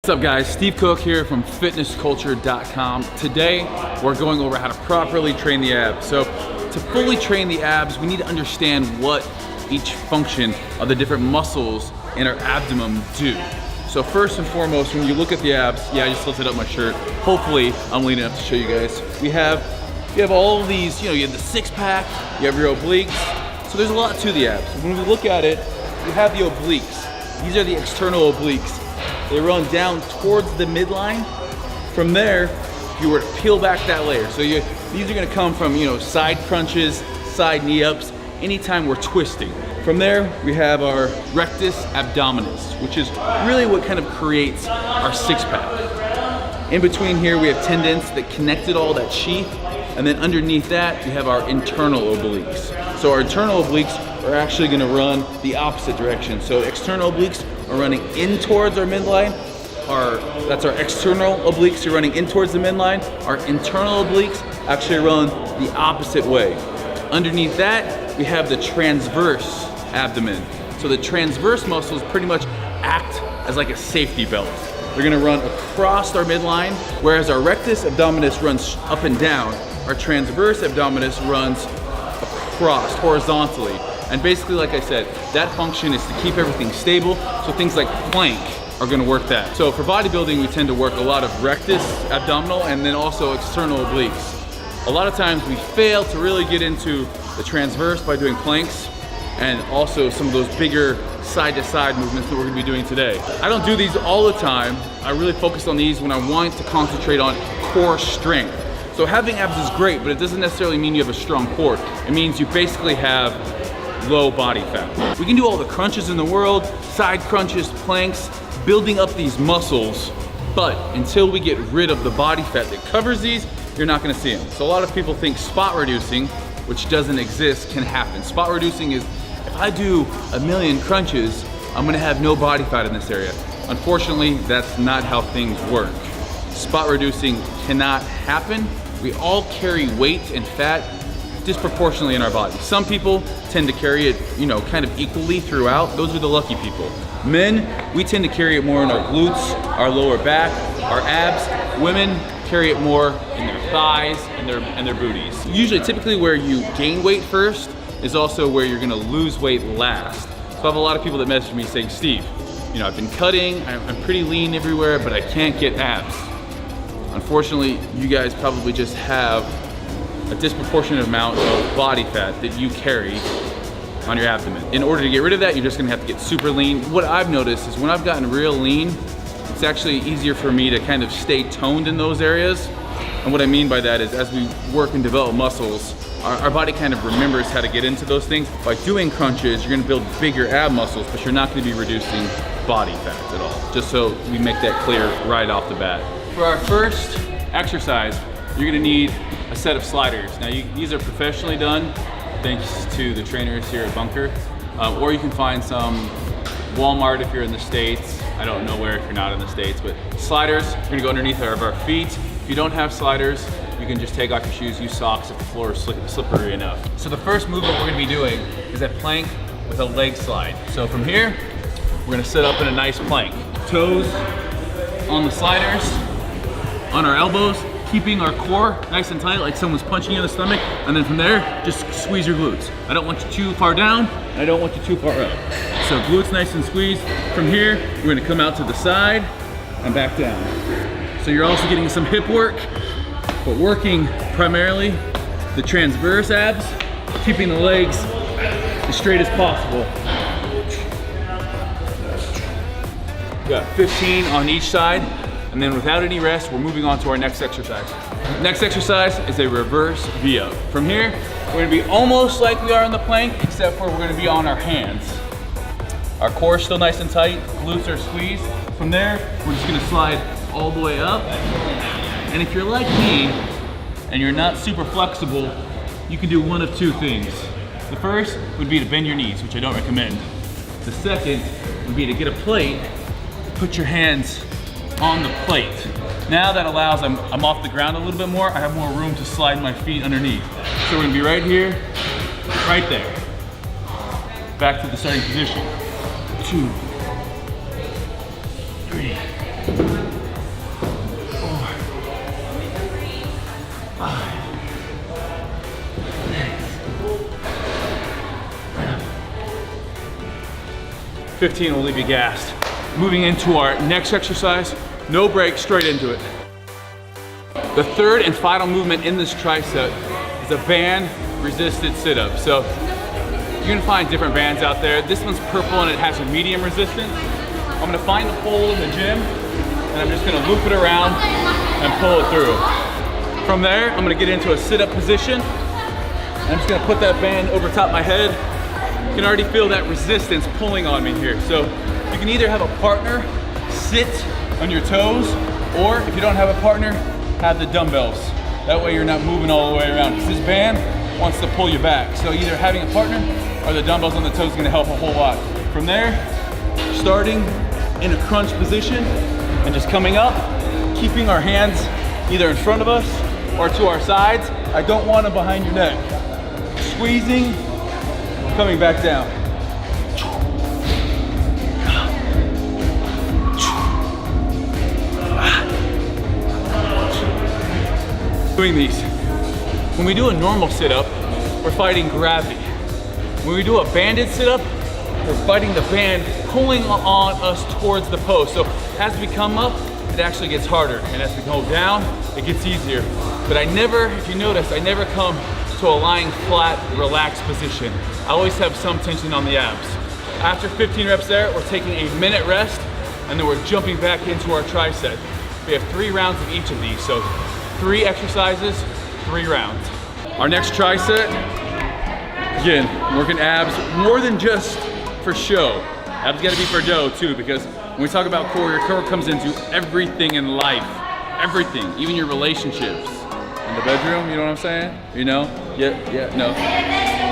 What's up guys, Steve Cook here from fitnessculture.com. Today we're going over how to properly train the abs. So to fully train the abs, we need to understand what each function of the different muscles in our abdomen do. So first and foremost, when you look at the abs, yeah, I just lifted up my shirt. Hopefully I'm lean enough to show you guys. You have all of these, you have the six pack, you have your obliques. So there's a lot to the abs. When we look at it, you have the obliques. These are the external obliques. They run down towards the midline. From there, if you were to peel back that layer, so these are gonna come from side crunches, side knee ups, anytime we're twisting. From there, we have our rectus abdominis, which is really what kind of creates our six pack. In between here, we have tendons that connected all that sheath, and then underneath that, we have our internal obliques. So our internal obliques are actually gonna run the opposite direction. So external obliques are running in towards our midline. That's our external obliques are running in towards the midline. Our internal obliques actually run the opposite way. Underneath that, we have the transverse abdomen. So the transverse muscles pretty much act as like a safety belt. They're gonna run across our midline, whereas our rectus abdominis runs up and down. Our transverse abdominis runs across horizontally. And basically, like I said, that function is to keep everything stable. So things like plank are gonna work that. So for bodybuilding, we tend to work a lot of rectus abdominal and then also external obliques. A lot of times we fail to really get into the transverse by doing planks and also some of those bigger side to side movements that we're gonna be doing today. I don't do these all the time. I really focus on these when I want to concentrate on core strength. So having abs is great, but it doesn't necessarily mean you have a strong core. It means you basically have low body fat. We can do all the crunches in the world, side crunches, planks, building up these muscles, but until we get rid of the body fat that covers these, you're not gonna see them. So a lot of people think spot reducing, which doesn't exist, can happen. Spot reducing is, if I do 1,000,000 crunches, I'm gonna have no body fat in this area. Unfortunately, that's not how things work. Spot reducing cannot happen. We all carry weight and fat disproportionately in our body. Some people tend to carry it, kind of equally throughout. Those are the lucky people. Men, we tend to carry it more in our glutes, our lower back, our abs. Women carry it more in their thighs and their booties. Usually, typically where you gain weight first is also where you're gonna lose weight last. So I have a lot of people that message me saying, Steve, I've been cutting, I'm pretty lean everywhere, but I can't get abs. Unfortunately, you guys probably just have a disproportionate amount of body fat that you carry on your abdomen. In order to get rid of that, you're just gonna have to get super lean. What I've noticed is when I've gotten real lean, it's actually easier for me to kind of stay toned in those areas. And what I mean by that is as we work and develop muscles, our body kind of remembers how to get into those things. By doing crunches, you're gonna build bigger ab muscles, but you're not gonna be reducing body fat at all. Just so we make that clear right off the bat. For our first exercise, you're gonna need a set of sliders. Now these are professionally done, thanks to the trainers here at Bunker. Or you can find some Walmart if you're in the States. I don't know where if you're not in the States, but sliders are gonna go underneath our feet. If you don't have sliders, you can just take off your shoes, use socks if the floor is slippery enough. So the first movement we're gonna be doing is a plank with a leg slide. So from here, we're gonna sit up in a nice plank. Toes on the sliders, on our elbows, keeping our core nice and tight like someone's punching you in the stomach, and then from there, just squeeze your glutes. I don't want you too far down, and I don't want you too far up. So glutes nice and squeezed. From here, we're gonna come out to the side and back down. So you're also getting some hip work, but working primarily the transverse abs, keeping the legs as straight as possible. We got 15 on each side. And then without any rest, we're moving on to our next exercise. Next exercise is a reverse V-up. From here, we're gonna be almost like we are on the plank, except for we're gonna be on our hands. Our core is still nice and tight, glutes are squeezed. From there, we're just gonna slide all the way up. And if you're like me, and you're not super flexible, you can do one of two things. The first would be to bend your knees, which I don't recommend. The second would be to get a plate, put your hands on the plate. Now that allows, I'm off the ground a little bit more, I have more room to slide my feet underneath. So we're gonna be right here, right there. Back to the starting position. 2, 3, 15 will leave you gassed. Moving into our next exercise, no break, straight into it. The third and final movement in this tricep is a band resisted sit-up. So you're gonna find different bands out there. This one's purple and it has a medium resistance. I'm gonna find the pole in the gym and I'm just gonna loop it around and pull it through. From there, I'm gonna get into a sit-up position. I'm just gonna put that band over top of my head. You can already feel that resistance pulling on me here. So you can either have a partner sit on your toes, or if you don't have a partner, have the dumbbells. That way you're not moving all the way around. Because this band wants to pull you back. So either having a partner or the dumbbells on the toes is gonna help a whole lot. From there, starting in a crunch position and just coming up, keeping our hands either in front of us or to our sides. I don't want them behind your neck. Squeezing, coming back down. Doing these. When we do a normal sit-up, we're fighting gravity. When we do a banded sit-up, we're fighting the band pulling on us towards the post. So as we come up, it actually gets harder. And as we go down, it gets easier. But I never, if you notice, I never come to a lying flat, relaxed position. I always have some tension on the abs. After 15 reps there, we're taking a minute rest, and then we're jumping back into our tricep. We have 3 rounds of each of these. So 3 exercises, 3 rounds. Our next tricep, again, working abs more than just for show. Abs gotta be for dough too, because when we talk about core, your core comes into everything in life. Everything, even your relationships. In the bedroom, you know what I'm saying? You know? Yeah, no.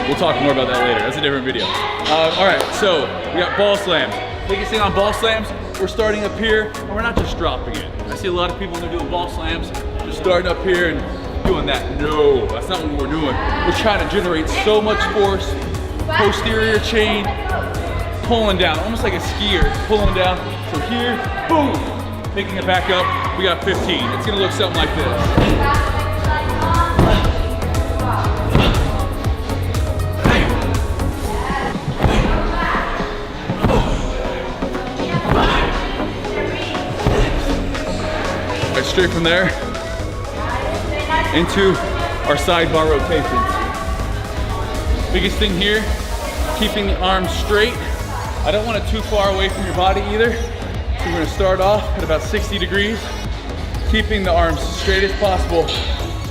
We'll talk more about that later, that's a different video. All right, so we got ball slams. Biggest thing on ball slams, we're starting up here, and we're not just dropping it. I see a lot of people when they're doing ball slams, just starting up here and doing that. No, that's not what we're doing. We're trying to generate so much force, posterior chain, pulling down, almost like a skier, pulling down. So here, boom, picking it back up, we got 15. It's gonna look something like this. Right, straight from there into our sidebar rotations. Biggest thing here, keeping the arms straight. I don't want it too far away from your body either. So we're gonna start off at about 60 degrees, keeping the arms straight as possible,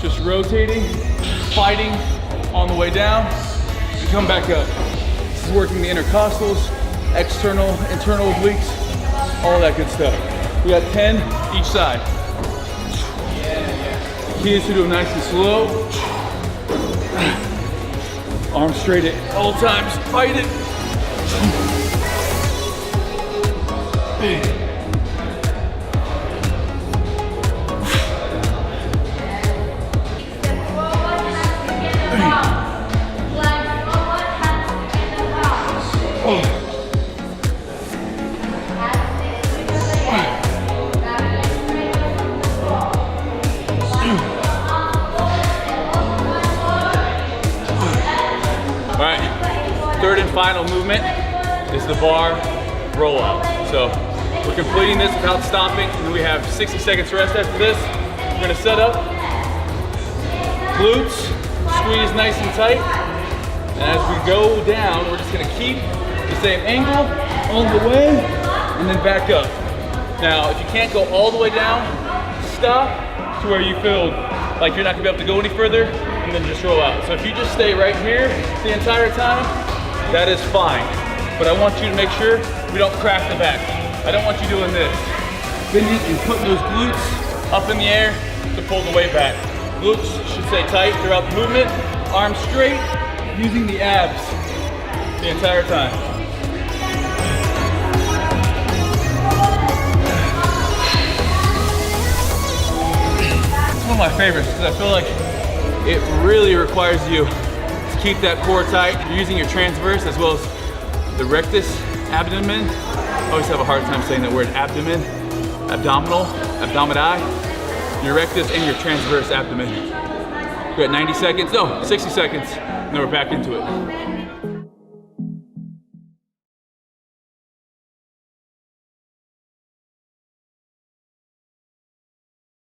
just rotating, fighting on the way down, and come back up. This is working the intercostals, external, internal obliques, all that good stuff. We got 10 each side. Key is to do them nice and slow. Arms straight at all times, fight it. Third and final movement is the bar rollout. So we're completing this without stopping, and then we have 60 seconds rest after this. We're gonna set up, glutes, squeeze nice and tight. And as we go down, we're just gonna keep the same angle all the way, and then back up. Now, if you can't go all the way down, stop to where you feel like you're not gonna be able to go any further, and then just roll out. So if you just stay right here the entire time, that is fine. But I want you to make sure we don't crack the back. I don't want you doing this. Bending and putting those glutes up in the air to pull the weight back. Glutes should stay tight throughout the movement. Arms straight, using the abs the entire time. It's one of my favorites because I feel like it really requires you to keep that core tight. You're using your transverse as well as the rectus abdomen. I always have a hard time saying that word, abdomen, abdominal, abdomini, your rectus and your transverse abdomen. We're at 90 seconds, no, 60 seconds, and then we're back into it.